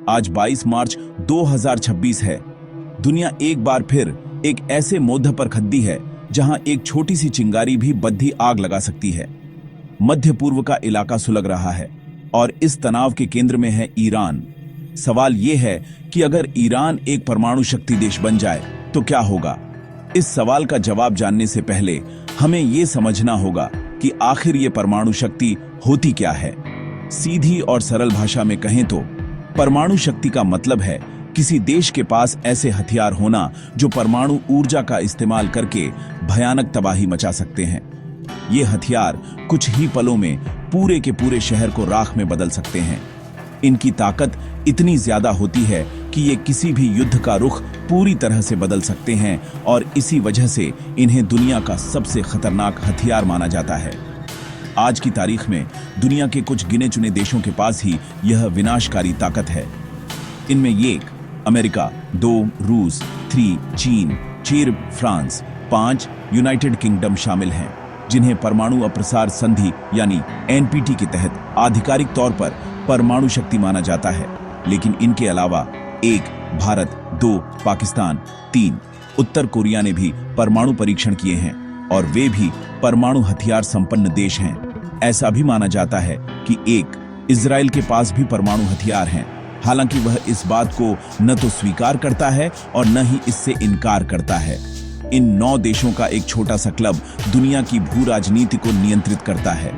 आज 22 मार्च 2026 है। दुनिया एक बार फिर एक ऐसे मोड़ पर खड़ी है जहां एक छोटी सी चिंगारी भी बद्धी आग लगा सकती है। मध्य पूर्व का इलाका सुलग रहा है और इस तनाव के केंद्र में है ईरान। सवाल यह है कि अगर ईरान एक परमाणु शक्ति देश बन जाए तो क्या होगा? इस सवाल का जवाब जानने से पहले हमें यह समझना होगा कि आखिर ये परमाणु शक्ति होती क्या है। सीधी और सरल भाषा में कहें तो परमाणु शक्ति का मतलब है किसी देश के पास ऐसे हथियार होना जो परमाणु ऊर्जा का इस्तेमाल करके भयानक तबाही मचा सकते हैं। ये हथियार कुछ ही पलों में पूरे के पूरे शहर को राख में बदल सकते हैं। इनकी ताकत इतनी ज्यादा होती है कि ये किसी भी युद्ध का रुख पूरी तरह से बदल सकते हैं और इसी वजह से इन्हें दुनिया का सबसे खतरनाक हथियार माना जाता है। आज की तारीख में दुनिया के कुछ गिने चुने देशों के पास ही यह विनाशकारी ताकत है। इनमें 1 अमेरिका, 2 रूस, 3 चीन, 4 फ्रांस, 5 यूनाइटेड किंगडम शामिल हैं, जिन्हें परमाणु अप्रसार संधि यानी एनपीटी के तहत आधिकारिक तौर पर परमाणु शक्ति माना जाता है। लेकिन इनके अलावा 1 भारत, 2 पाकिस्तान, 3 उत्तर कोरिया ने भी परमाणु परीक्षण किए हैं और वे भी परमाणु हथियार संपन्न देश हैं। ऐसा भी माना जाता है कि 1 इजराइल के पास भी परमाणु हथियार हैं, हालांकि वह इस बात को न तो स्वीकार करता है और न ही इससे इनकार करता है। इन 9 देशों का एक छोटा सा क्लब दुनिया की भू राजनीति को नियंत्रित करता है।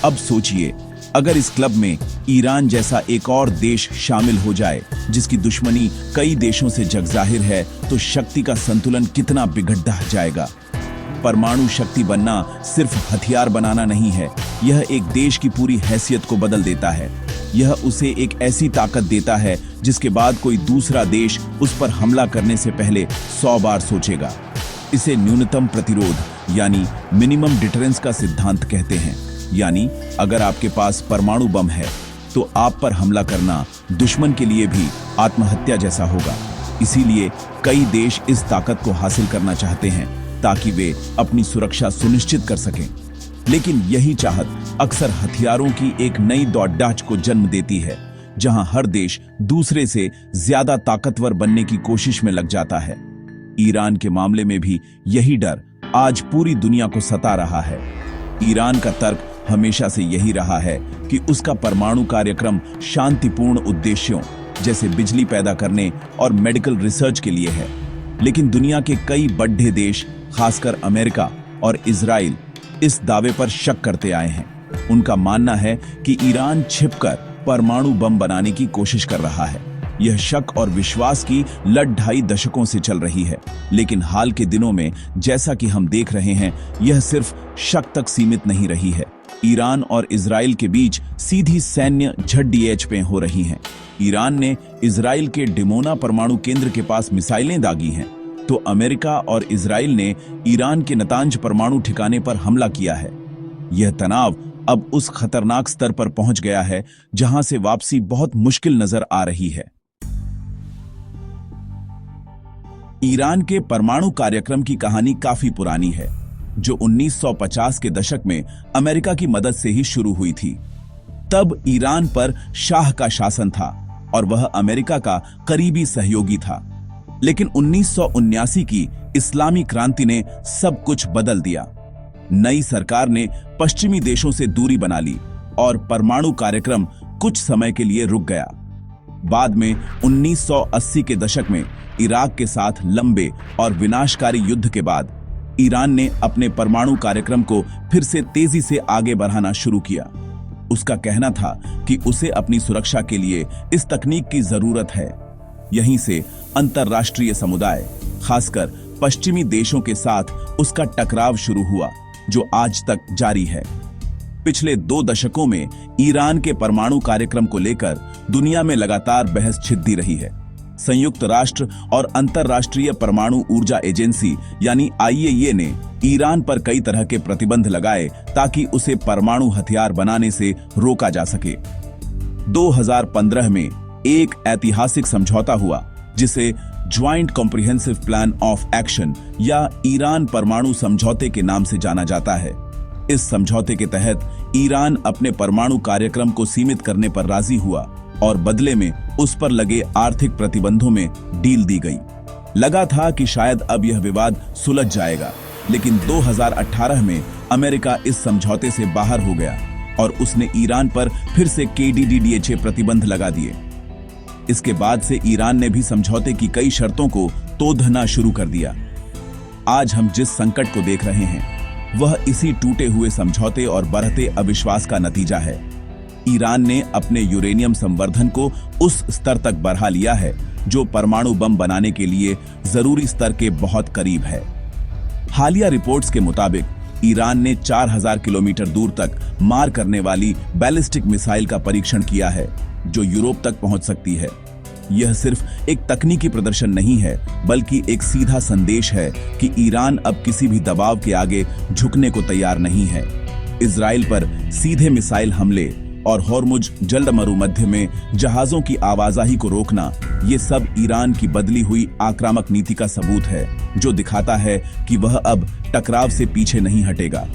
अब सोचिए, अगर इस क्लब में ईरान जैसा एक और देश शामिल हो जाए जिसकी दुश्मनी कई देशों से जगजाहिर है, तो शक्ति का संतुलन कितना बिगड़ जाएगा। परमाणु शक्ति बनना सिर्फ हथियार बनाना नहीं है, यह एक देश की पूरी हैसियत को बदल देता है। यह उसे एक ऐसी ताकत देता है जिसके बाद कोई दूसरा देश उस पर हमला करने से पहले 100 बार सोचेगा। इसे न्यूनतम प्रतिरोध यानी मिनिमम डिटरेंस का सिद्धांत कहते हैं। यानी अगर आपके पास परमाणु बम है तो आप पर हमला करना दुश्मन के लिए भी आत्महत्या जैसा होगा। इसीलिए कई देश इस ताकत को हासिल करना चाहते हैं ताकि वे अपनी सुरक्षा सुनिश्चित कर सकें। लेकिन यही चाहत अक्सर हथियारों की एक नई दौड़-धाच को जन्म देती है, जहां हर देश दूसरे से ज्यादा ताकतवर बनने की कोशिश में लग जाता है। ईरान के मामले में भी यही डर आज पूरी दुनिया को सता रहा है। ईरान का तर्क हमेशा से यही रहा है कि उसका परमाणु कार्यक्रम शांतिपूर्ण उद्देश्यों जैसे बिजली पैदा करने और मेडिकल रिसर्च के लिए है। लेकिन दुनिया के कई बड़े देश, खासकर अमेरिका और इजराइल, इस दावे पर शक करते आए हैं। उनका मानना है कि ईरान छिपकर परमाणु बम बनाने की कोशिश कर रहा है। यह शक और विश्वास की लड़ 2.5 दशकों से चल रही है, लेकिन हाल के दिनों में जैसा कि हम देख रहे हैं, यह सिर्फ शक तक सीमित नहीं रही है। ईरान और इजराइल के बीच सीधी सैन्य झड़पें हो रही हैं। ईरान ने इजराइल के डिमोना परमाणु केंद्र के पास मिसाइलें दागी हैं, तो अमेरिका और इजराइल ने ईरान के नतांज परमाणु ठिकाने पर हमला किया है। यह तनाव अब उस खतरनाक स्तर पर पहुंच गया है जहां से वापसी बहुत मुश्किल नजर आ रही है। ईरान के परमाणु कार्यक्रम की कहानी काफी पुरानी है, जो 1950 के दशक में अमेरिका की मदद से ही शुरू हुई थी। तब ईरान पर शाह का शासन था और वह अमेरिका का करीबी सहयोगी था। लेकिन 1979 की इस्लामी क्रांति ने सब कुछ बदल दिया। नई सरकार ने पश्चिमी देशों से दूरी बना ली और परमाणु कार्यक्रम कुछ समय के लिए रुक गया। बाद में 1980 के दशक में इराक के साथ लंबे और विनाशकारी युद्ध के बाद ईरान ने अपने परमाणु कार्यक्रम को फिर से तेजी से आगे बढ़ाना शुरू किया। उसका कहना था कि उसे अपनी सुरक्षा के लिए इस तकनीक की जरूरत है। यहीं से अंतर्राष्ट्रीय समुदाय, खासकर पश्चिमी देशों के साथ उसका टकराव शुरू हुआ, जो आज तक जारी है। पिछले 2 दशकों में ईरान के परमाणु कार्यक्रम को लेकर दुनिया में लगातार बहस छिड़ती रही है। संयुक्त राष्ट्र और अंतर्राष्ट्रीय परमाणु ऊर्जा एजेंसी यानी IAEA ने ईरान पर कई तरह के प्रतिबंध लगाए ताकि उसे परमाणु हथियार बनाने से रोका जा सके। 2015 में एक ऐतिहासिक समझौता हुआ जिसे joint comprehensive plan of action या ईरान परमाणु समझौते के नाम से जाना जाता है। इस समझौते के तहत ईरान अपने परमाणु कार्यक्रम को सीमित करने पर राजी हुआ, और बदले में उस पर लगे आर्थिक प्रतिबंधों में डील दी गई। लगा था कि शायद अब यह विवाद सुलझ जाएगा, लेकिन 2018 में अमेरिका इस समझौते से बाहर हो गया और उसने ईरान पर फिर से KDDDHA प्रतिबंध लगा दिए। इसके बाद से ईरान ने भी समझौते की कई शर्तों को तोड़ना शुरू कर दिया। आज हम जिस संकट को देख रहे हैं वह इसी टूटे हुए समझौते और बढ़ते अविश्वास का नतीजा है। ईरान ने अपने यूरेनियम संवर्धन को उस स्तर तक बढ़ा लिया है जो परमाणु बम बनाने के लिए जरूरी स्तर के बहुत करीब है। हालिया रिपोर्ट्स के मुताबिक ईरान ने 4000 किलोमीटर दूर तक मार करने वाली बैलिस्टिक मिसाइल का परीक्षण किया है जो यूरोप तक पहुंच सकती है। यह सिर्फ एक तकनीकी प्रदर्शन नहीं है, बल्कि एक सीधा संदेश है कि ईरान अब किसी भी दबाव के आगे झुकने को तैयार नहीं है। इजराइल पर सीधे मिसाइल हमले और हॉर्मुज जलमरुमध्य में जहाजों की आवाजाही को रोकना, ये सब ईरान की बदली हुई आक्रामक नीति का सबूत है, जो दिखाता है कि वह अब टकराव से पीछे नहीं हटेगा।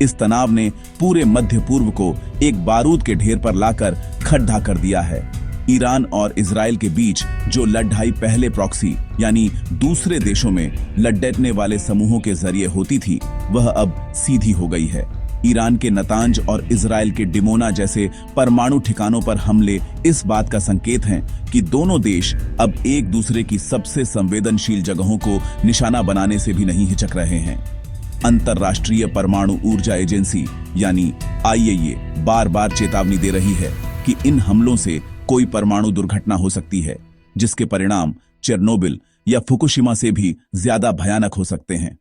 इस तनाव ने पूरे मध्य पूर्व को एक बारूद के ढेर पर लाकर खड्डा कर दिया है। ईरान और इजराइल के बीच जो लड़ाई पहले प्रॉक्सी यानी दूसरे देशों में लड़ने वाले समूहों के जरिए होती थी, वह अब सीधी हो गई है। ईरान के नतांज और इजराइल के डिमोना जैसे परमाणु ठिकानों पर हमले इस बात का संकेत हैं कि दोनों देश अब एक दूसरे की सबसे संवेदनशील जगहों को निशाना बनाने से भी नहीं हिचक रहे हैं। अंतर्राष्ट्रीय परमाणु ऊर्जा एजेंसी यानी IAEA बार बार चेतावनी दे रही है कि इन हमलों से कोई परमाणु दुर्घटना हो सकती है, जिसके परिणाम चेरनोबिल या फुकुशिमा से भी ज्यादा भयानक हो सकते हैं।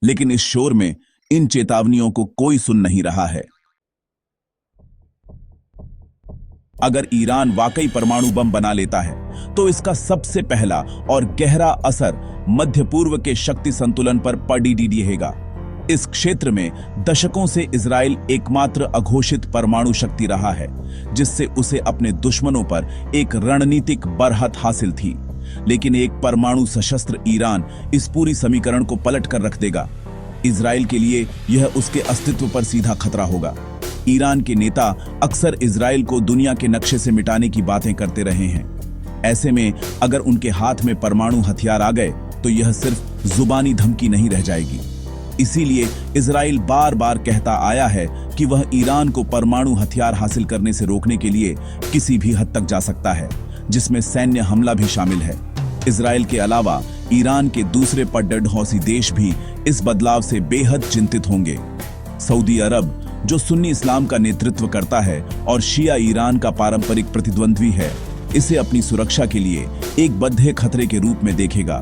लेकिन इस शोर में इन चेतावनियों को कोई सुन नहीं रहा है। अगर ईरान वाकई परमाणु बम बना लेता है तो इसका सबसे पहला और गहरा असर मध्य पूर्व के शक्ति संतुलन पर पड़ेगा। इस क्षेत्र में दशकों से इजराइल एकमात्र अघोषित परमाणु शक्ति रहा है, जिससे उसे अपने दुश्मनों पर एक रणनीतिक बरहत हासिल थी। लेकिन एक परमाणु सशस्त्र ईरान इस पूरी समीकरण को पलट कर रख देगा। इजराइल के लिए यह उसके अस्तित्व पर सीधा खतरा होगा। ईरान के नेता अक्सर इजराइल को दुनिया के नक्शे से मिटाने की बातें करते रहे हैं। ऐसे में अगर उनके हाथ में परमाणु हथियार आ गए तो यह सिर्फ जुबानी धमकी नहीं रह जाएगी। इसीलिए इजराइल बार बार कहता आया है कि वह ईरान को परमाणु हथियार हासिल करने से रोकने के लिए किसी भी हद तक जा सकता है, जिसमें सैन्य हमला भी शामिल है। इजराइल के अलावा ईरान के दूसरे पड़ोसी देश भी इस बदलाव से बेहद चिंतित होंगे। सऊदी अरब, जो सुन्नी इस्लाम का नेतृत्व करता है और शिया ईरान का पारंपरिक प्रतिद्वंद्वी है, इसे अपनी सुरक्षा के लिए एक बड़े खतरे के रूप में देखेगा।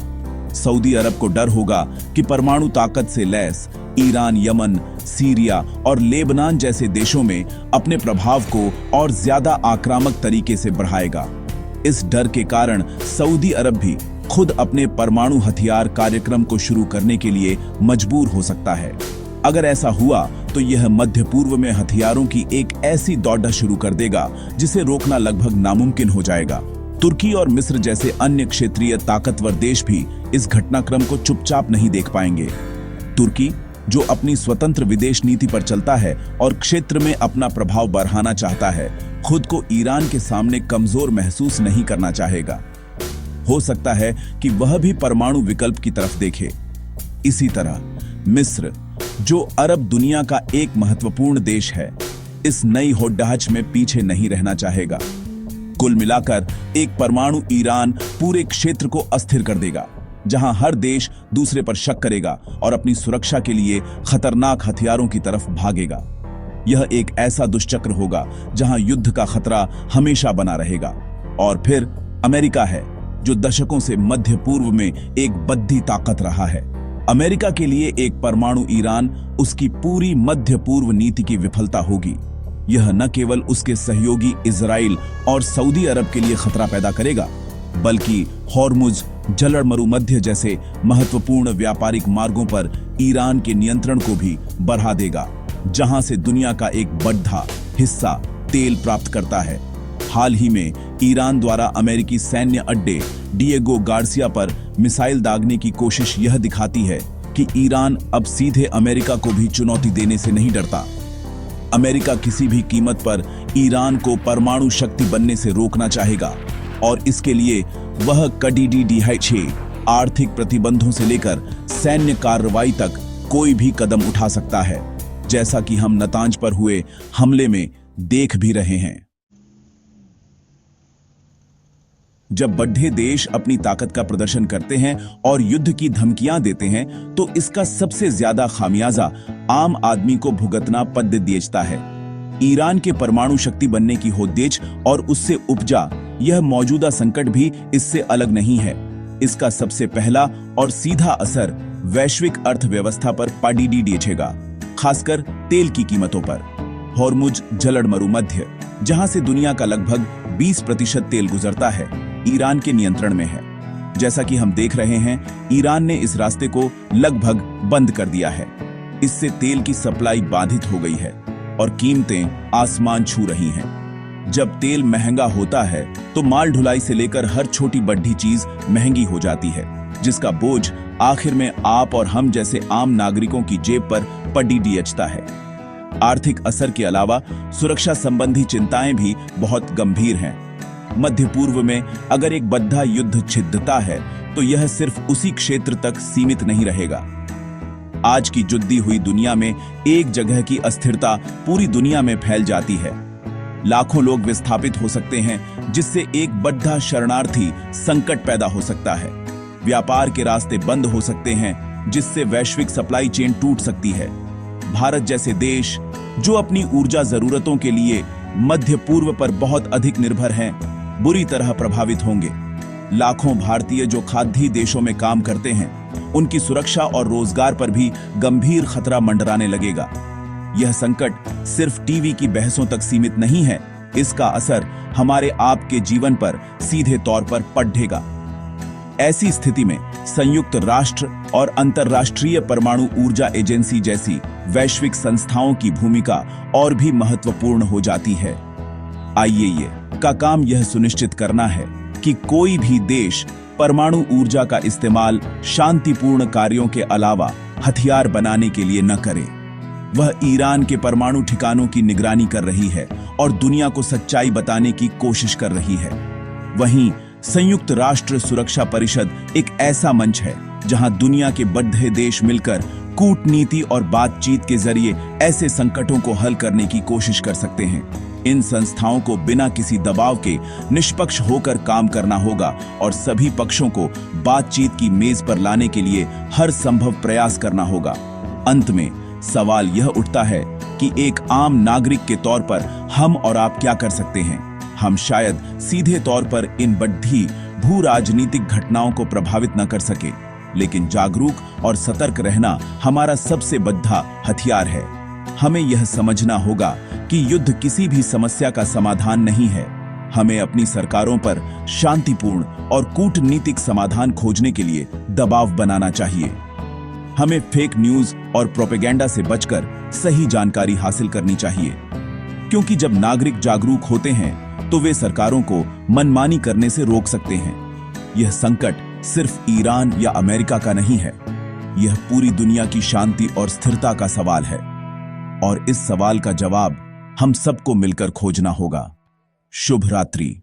सऊदी अरब को डर होगा कि परमाणु ताकत से लैस ईरान यमन, सीरिया और लेबनान जैसे देशों में अपने प्रभाव को और ज्यादा आक्रामक तरीके से बढ़ाएगा। इस डर के कारण सऊदी अरब भी खुद अपने परमाणु हथियार कार्यक्रम को शुरू करने के लिए मजबूर हो सकता है। अगर ऐसा हुआ तो यह मध्य पूर्व में हथियारों की एक ऐसी दौड़ शुरू कर देगा जिसे रोकना लगभग नामुमकिन हो जाएगा। तुर्की और मिस्र जैसे अन्य क्षेत्रीय ताकतवर देश भी इस घटनाक्रम को चुपचाप नहीं देख पाएंगे। तुर्की, जो अपनी स्वतंत्र विदेश नीति पर चलता है और क्षेत्र में अपना प्रभाव बढ़ाना चाहता है, खुद को ईरान के सामने कमजोर महसूस नहीं करना चाहेगा। हो सकता है कि वह भी परमाणु विकल्प की तरफ देखे। इसी तरह मिस्र, जो अरब दुनिया का एक महत्वपूर्ण देश है, इस नई होड़ाहट में पीछे नहीं रहना चाहेगा। कुल मिलाकर एक परमाणु ईरान पूरे क्षेत्र को अस्थिर कर देगा, जहां हर देश दूसरे पर शक करेगा और अपनी सुरक्षा के लिए खतरनाक हथियारों की तरफ भागेगा। यह एक ऐसा दुष्चक्र होगा जहां युद्ध का खतरा हमेशा बना रहेगा। और फिर अमेरिका है, जो दशकों से मध्य पूर्व में एक बद्धी ताकत रहा है। अमेरिका के लिए एक परमाणु ईरान उसकी पूरी मध्य पूर्व नीति की विफलता होगी। यह न केवल उसके सहयोगी इजराइल और सऊदी अरब के लिए खतरा पैदा करेगा, बल्कि हॉर्मुज जलमरुमध्य जैसे महत्वपूर्ण व्यापारिक मार्गों पर ईरान के नियंत्रण को भी बढ़ा देगा, जहां से दुनिया का एक बड़ा हिस्सा तेल प्राप्त करता है। हाल ही में ईरान द्वारा अमेरिकी सैन्य अड्डे डिएगो गार्सिया पर मिसाइल दागने की कोशिश यह दिखाती है कि ईरान अब सीधे अमेरिका को भी चुनौती देने से नहीं डरता। अमेरिका किसी भी कीमत पर ईरान को परमाणु शक्ति बनने से रोकना चाहेगा और इसके लिए वह कड़ी आर्थिक प्रतिबंधों से लेकर सैन्य कार्रवाई तक कोई भी कदम उठा सकता है, जैसा कि हम नतांज पर हुए हमले में देख भी रहे हैं। जब बड़े देश अपनी ताकत का प्रदर्शन करते हैं और युद्ध की धमकियां देते हैं तो इसका सबसे ज्यादा खामियाजा आम आदमी को भुगतना पड़ देता है। ईरान के परमाणु शक्ति बनने की होदेच और उससे उपजा यह मौजूदा संकट भी इससे अलग नहीं है। इसका सबसे पहला और सीधा असर वैश्विक अर्थव्यवस्था पर पड़ेगा, खासकर तेल की कीमतों पर। हॉर्मुज जलड़ मरुमध्य, जहां से दुनिया का लगभग 20% तेल गुजरता है, ईरान के नियंत्रण में है। जैसा कि हम देख रहे हैं, ईरान ने इस रास्ते को लगभग बंद कर दिया है। इससे तेल की सप्लाई बाधित हो गई है और कीमतें आसमान छू रही हैं। जब तेल महंगा होता है तो माल ढुलाई से लेकर हर छोटी बड़ी चीज महंगी हो जाती है, जिसका बोझ आखिर में आप और हम जैसे आम नागरिकों की जेब पर पड़ता है। आर्थिक असर के अलावा सुरक्षा संबंधी चिंताएं भी बहुत गंभीर हैं। मध्य पूर्व में अगर एक बद्धा युद्ध छिड़ता है तो यह सिर्फ उसी क्षेत्र तक सीमित नहीं रहेगा। आज की जुद्दी हुई दुनिया में एक जगह की अस्थिरता पूरी दुनिया में फैल जाती है। लाखों लोग विस्थापित हो सकते हैं, जिससे एक बद्धा शरणार्थी संकट पैदा हो सकता है। व्यापार के रास्ते बंद हो सकते हैं, जिससे वैश्विक सप्लाई चेन टूट सकती है। भारत जैसे देश जो अपनी ऊर्जा जरूरतों के लिए मध्य पूर्व पर बहुत अधिक निर्भर हैं, बुरी तरह प्रभावित होंगे। लाखों भारतीय जो खाद्य देशों में काम करते हैं, उनकी सुरक्षा और रोजगार पर भी गंभीर खतरा मंडराने लगेगा। यह संकट सिर्फ टीवी की बहसों तक सीमित नहीं है, इसका असर हमारे आपके जीवन पर सीधे तौर पर पड़ेगा। ऐसी स्थिति में संयुक्त राष्ट्र और अंतर्राष्ट्रीय परमाणु ऊर्जा एजेंसी जैसी वैश्विक संस्थाओं की भूमिका और भी महत्वपूर्ण हो जाती है। आईएईए का काम यह सुनिश्चित करना है कि कोई भी देश परमाणु ऊर्जा का इस्तेमाल शांतिपूर्ण कार्यों के अलावा हथियार बनाने के लिए न करे। वह ईरान के परमाणु ठिकानों की निगरानी कर रही है और दुनिया को सच्चाई बताने की कोशिश कर रही है। वहीं संयुक्त राष्ट्र सुरक्षा परिषद एक ऐसा मंच है जहां दुनिया के बड़े देश मिलकर कूटनीति और बातचीत के जरिए ऐसे संकटों को हल करने की कोशिश कर सकते हैं। इन संस्थाओं को बिना किसी दबाव के निष्पक्ष होकर काम करना होगा और सभी पक्षों को बातचीत की मेज पर लाने के लिए हर संभव प्रयास करना होगा। अंत में सवाल यह उठता है कि एक आम नागरिक के तौर पर हम और आप क्या कर सकते हैं। हम शायद सीधे तौर पर इन बढ़ती भू राजनीतिक घटनाओं को प्रभावित न कर सके, लेकिन जागरूक और सतर्क रहना हमारा सबसे बड़ा हथियार है। हमें यह समझना होगा कि युद्ध किसी भी समस्या का समाधान नहीं है। हमें अपनी सरकारों पर शांतिपूर्ण और कूटनीतिक समाधान खोजने के लिए दबाव बनाना चाहिए। हमें फेक न्यूज और प्रोपेगेंडा से बचकर सही जानकारी हासिल करनी चाहिए, क्योंकि जब नागरिक जागरूक होते हैं तो वे सरकारों को मनमानी करने से रोक सकते हैं। यह संकट सिर्फ ईरान या अमेरिका का नहीं है, यह पूरी दुनिया की शांति और स्थिरता का सवाल है, और इस सवाल का जवाब हम सबको मिलकर खोजना होगा। शुभ रात्रि।